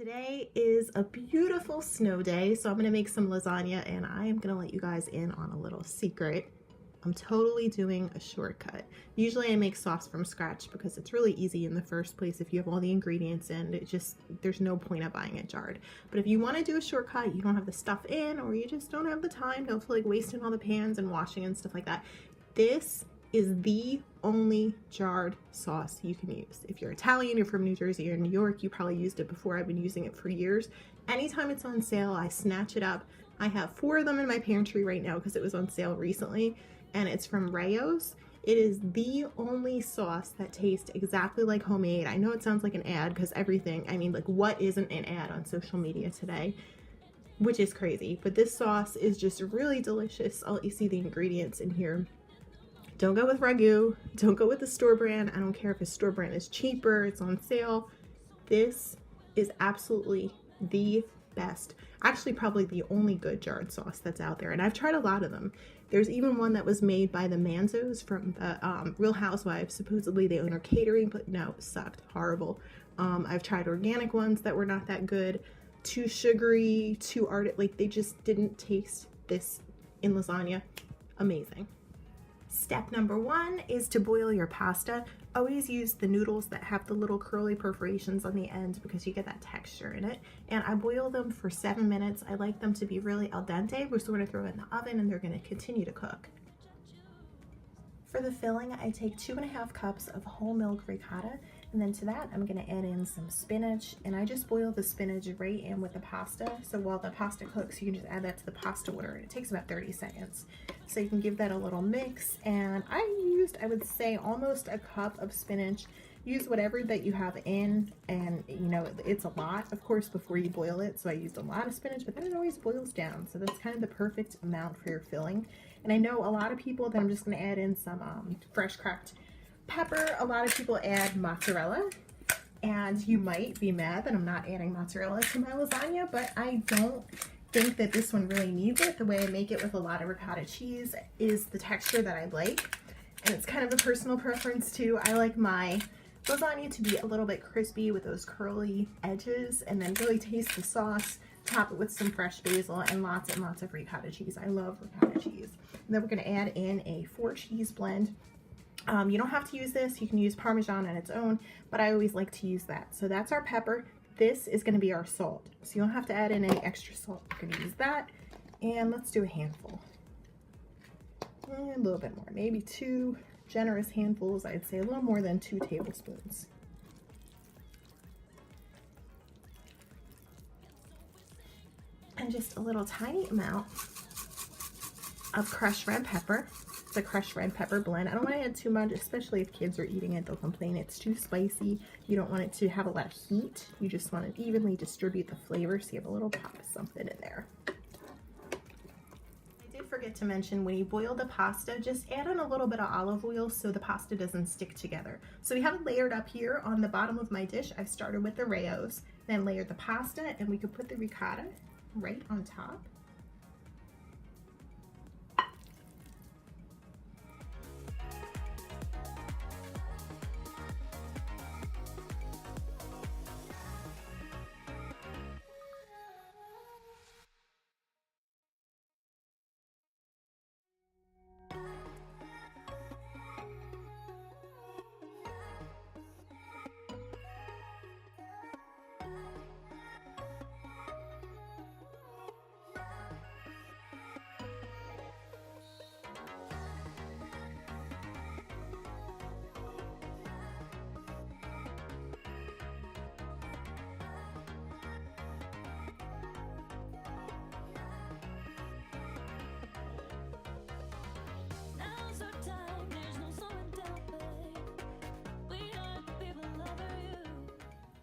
Today is a beautiful snow day, so I'm gonna make some lasagna and I am gonna let you guys in on a little secret. I'm totally doing a shortcut. Usually I make sauce from scratch because it's really easy in the first place if you have all the ingredients in. There's no point of buying it jarred. But if you want to do a shortcut, you don't have the stuff in, or you just don't have the time, don't feel like wasting all the pans and washing and stuff like that, this is the only jarred sauce you can use. If you're Italian, you're from New Jersey or New York, you probably used it before. I've been using it for years. Anytime it's on sale, I snatch it up. I have 4 of them in my pantry right now because it was on sale recently, and it's from Rayo's. It is the only sauce that tastes exactly like homemade. I know it sounds like an ad because everything, I mean, like, what isn't an ad on social media today? Which is crazy, but this sauce is just really delicious. I'll let you see the ingredients in here. Don't go with ragu, don't go with the store brand. I don't care if a store brand is cheaper, it's on sale. This is absolutely the best. Actually, probably the only good jarred sauce that's out there, and I've tried a lot of them. There's even one that was made by the Manzos from the Real Housewives. Supposedly they own her catering, but no, it sucked, horrible. I've tried organic ones that were not that good, too sugary, too ardent, like they just didn't taste this in lasagna. Amazing. Step number 1 is to boil your pasta. Always use the noodles that have the little curly perforations on the end because you get that texture in it. And I boil them for 7 minutes. I like them to be really al dente. We're sort of throw it in the oven and they're going to continue to cook. For the filling, I take 2½ cups of whole milk ricotta, and then to that I'm going to add in some spinach, and I just boil the spinach right in with the pasta. So while the pasta cooks, you can just add that to the pasta water. It takes about 30 seconds. So you can give that a little mix, and I used, I would say, almost a cup of spinach. Use whatever that you have in, and you know, it's a lot, of course, before you boil it. So I used a lot of spinach, but then it always boils down. So that's kind of the perfect amount for your filling. And I know a lot of people that I'm just going to add in some fresh cracked pepper. A lot of people add mozzarella, and you might be mad that I'm not adding mozzarella to my lasagna, but I don't think that this one really needs it. The way I make it with a lot of ricotta cheese is the texture that I like, and it's kind of a personal preference too. I like my lasagna to be a little bit crispy with those curly edges, and then really taste the sauce. Top it with some fresh basil and lots of ricotta cheese. I love ricotta cheese. And then we're going to add in a 4 cheese blend. You don't have to use this. You can use Parmesan on its own, but I always like to use that. So that's our pepper. This is going to be our salt. So you don't have to add in any extra salt. We're going to use that. And let's do a handful. And a little bit more, maybe 2 generous handfuls. I'd say a little more than 2 tablespoons. And just a little tiny amount of crushed red pepper. It's a crushed red pepper blend. I don't want to add too much, especially if kids are eating it. They'll complain it's too spicy. You don't want it to have a lot of heat. You just want to evenly distribute the flavor so you have a little pop of something in there. I did forget to mention, when you boil the pasta, just add in a little bit of olive oil so the pasta doesn't stick together. So we have it layered up here on the bottom of my dish. I've started with the Rayo's, then layered the pasta, and we could put the ricotta right on top.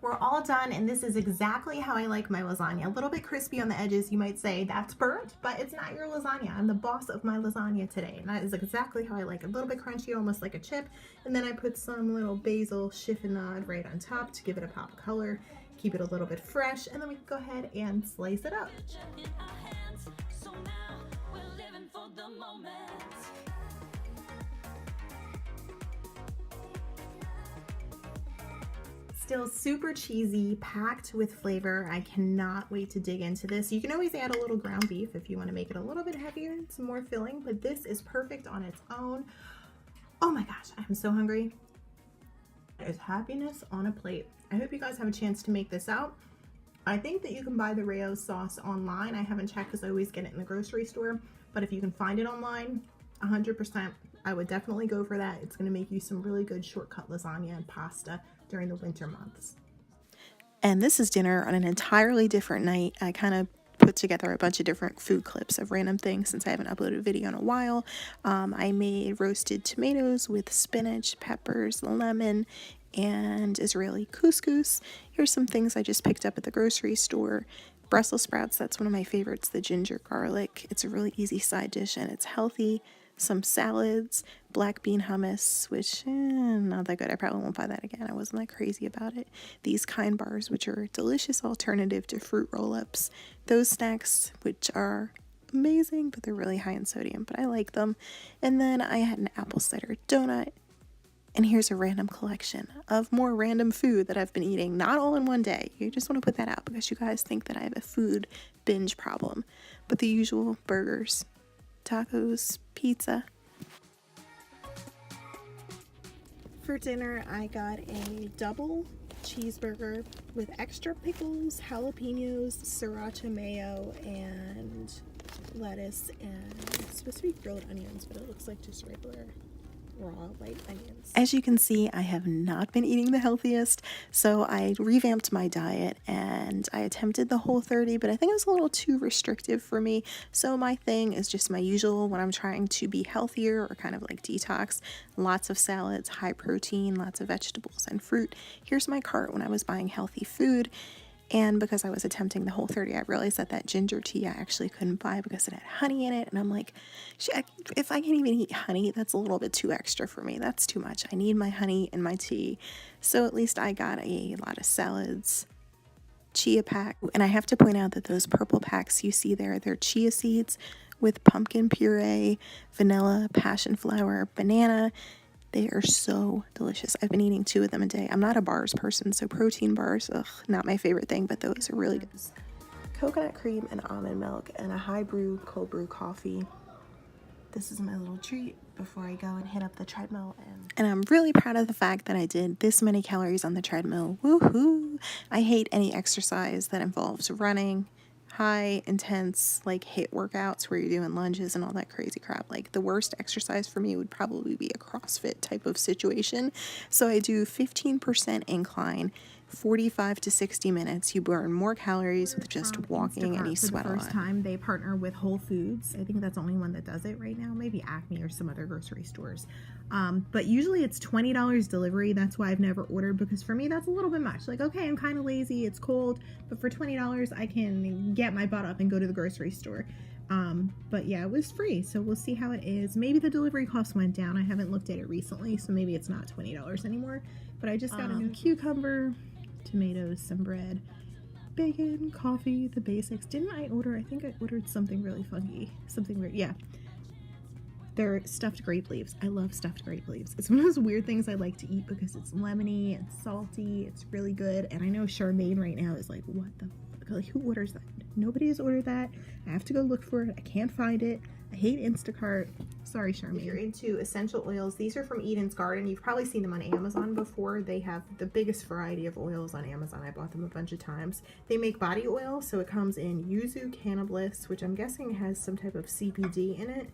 We're all done, and this is exactly how I like my lasagna. A little bit crispy on the edges. You might say that's burnt, but it's not your lasagna. I'm the boss of my lasagna today, and that is exactly how I like it. A little bit crunchy, almost like a chip, and then I put some little basil chiffonade right on top to give it a pop of color, keep it a little bit fresh, and then we can go ahead and slice it up. Still super cheesy, packed with flavor. I cannot wait to dig into this. You can always add a little ground beef if you want to make it a little bit heavier, some more filling, but this is perfect on its own. Oh my gosh, I'm so hungry. There's happiness on a plate. I hope you guys have a chance to make this out. I think that you can buy the Rao's sauce online. I haven't checked because I always get it in the grocery store, but if you can find it online, 100%, I would definitely go for that. It's going to make you some really good shortcut lasagna and pasta during the winter months. And this is dinner on an entirely different night. I kind of put together a bunch of different food clips of random things since I haven't uploaded a video in a while. I made roasted tomatoes with spinach, peppers, lemon, and Israeli couscous. Here's some things I just picked up at the grocery store. Brussels sprouts, that's one of my favorites, the ginger garlic. It's a really easy side dish and it's healthy. Some salads, black bean hummus, which not that good. I probably won't buy that again. I wasn't that crazy about it. These Kind bars, which are a delicious alternative to fruit roll-ups. Those snacks, which are amazing, but they're really high in sodium, but I like them. And then I had an apple cider donut. And here's a random collection of more random food that I've been eating, not all in one day. You just want to put that out because you guys think that I have a food binge problem. But the usual burgers, tacos, pizza. For dinner, I got a double cheeseburger with extra pickles, jalapenos, sriracha mayo, and lettuce, and it's supposed to be grilled onions, but it looks like just regular raw white onions. As you can see, I have not been eating the healthiest, so I revamped my diet and I attempted the Whole30, but I think it was a little too restrictive for me. So my thing is just my usual when I'm trying to be healthier or kind of like detox. Lots of salads, high protein, lots of vegetables and fruit. Here's my cart when I was buying healthy food. And because I was attempting the Whole30, I realized that ginger tea I actually couldn't buy because it had honey in it. And I'm like, if I can't even eat honey, that's a little bit too extra for me. That's too much. I need my honey in my tea. So at least I got a lot of salads, chia pack. And I have to point out that those purple packs you see there, they're chia seeds with pumpkin puree, vanilla, passion flower, banana. They are so delicious. I've been eating 2 of them a day. I'm not a bars person, so protein bars, not my favorite thing, but those are really good. Coconut cream and almond milk and a high brew, cold brew coffee. This is my little treat before I go and hit up the treadmill. And I'm really proud of the fact that I did this many calories on the treadmill. Woohoo! I hate any exercise that involves running. High intense like HIIT workouts where you're doing lunges and all that crazy crap. Like the worst exercise for me would probably be a CrossFit type of situation. So I do 15% incline, 45 to 60 minutes. You burn more calories with just walking and you sweat a lot. For the first time, they partner with Whole Foods. I think that's the only one that does it right now. Maybe Acme or some other grocery stores. But usually it's $20 delivery. That's why I've never ordered, because for me that's a little bit much. Like, okay, I'm kind of lazy, it's cold, but for $20 I can get my butt up and go to the grocery store. But yeah, it was free, so we'll see how it is. Maybe the delivery cost went down. I haven't looked at it recently, so maybe it's not $20 anymore. But I just got a new cucumber, tomatoes, some bread, bacon, coffee, the basics. Didn't I order? I think I ordered something really funky. Something weird. Yeah. They're stuffed grape leaves. I love stuffed grape leaves. It's one of those weird things I like to eat because it's lemony, it's salty, it's really good. And I know Charmaine right now is like, what the fuck? Like, who orders that? Nobody has ordered that. I have to go look for it. I can't find it. I hate Instacart. Sorry, Charmaine. If you're into essential oils, these are from Eden's Garden. You've probably seen them on Amazon before. They have the biggest variety of oils on Amazon. I bought them a bunch of times. They make body oil, so it comes in yuzu cannabis, which I'm guessing has some type of CBD in it.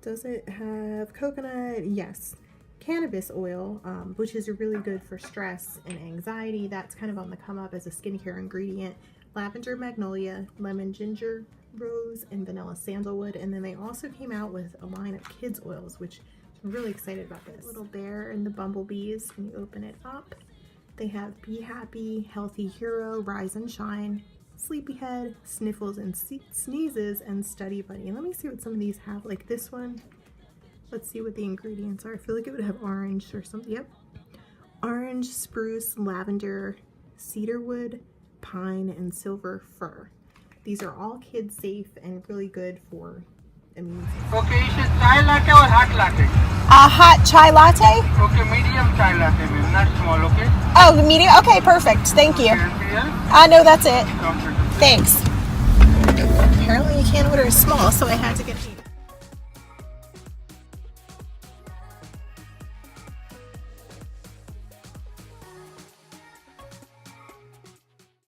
Does it have coconut? Yes. Cannabis oil, which is really good for stress and anxiety. That's kind of on the come up as a skincare ingredient. Lavender magnolia, lemon ginger, rose, and vanilla sandalwood. And then they also came out with a line of kids oils, which I'm really excited about this. Little bear and the bumblebees. When you open it up, they have Be Happy, Healthy Hero, Rise and Shine, Sleepyhead, Sniffles and Sneezes, and Study Buddy. And let me see what some of these have. Like this one, let's see what the ingredients are. I feel like it would have orange or something. Yep. Orange, spruce, lavender, cedarwood, pine, and silver fir. These are all kid safe and really good for immune system. Okay, is it chai latte or hot latte? A hot chai latte? Okay, medium chai latte, ma'am, not small, okay? Oh, medium? Okay, perfect. Thank you. Anything else? No, that's it. Counter. Thanks. Apparently you can't order small, so I had to get medium.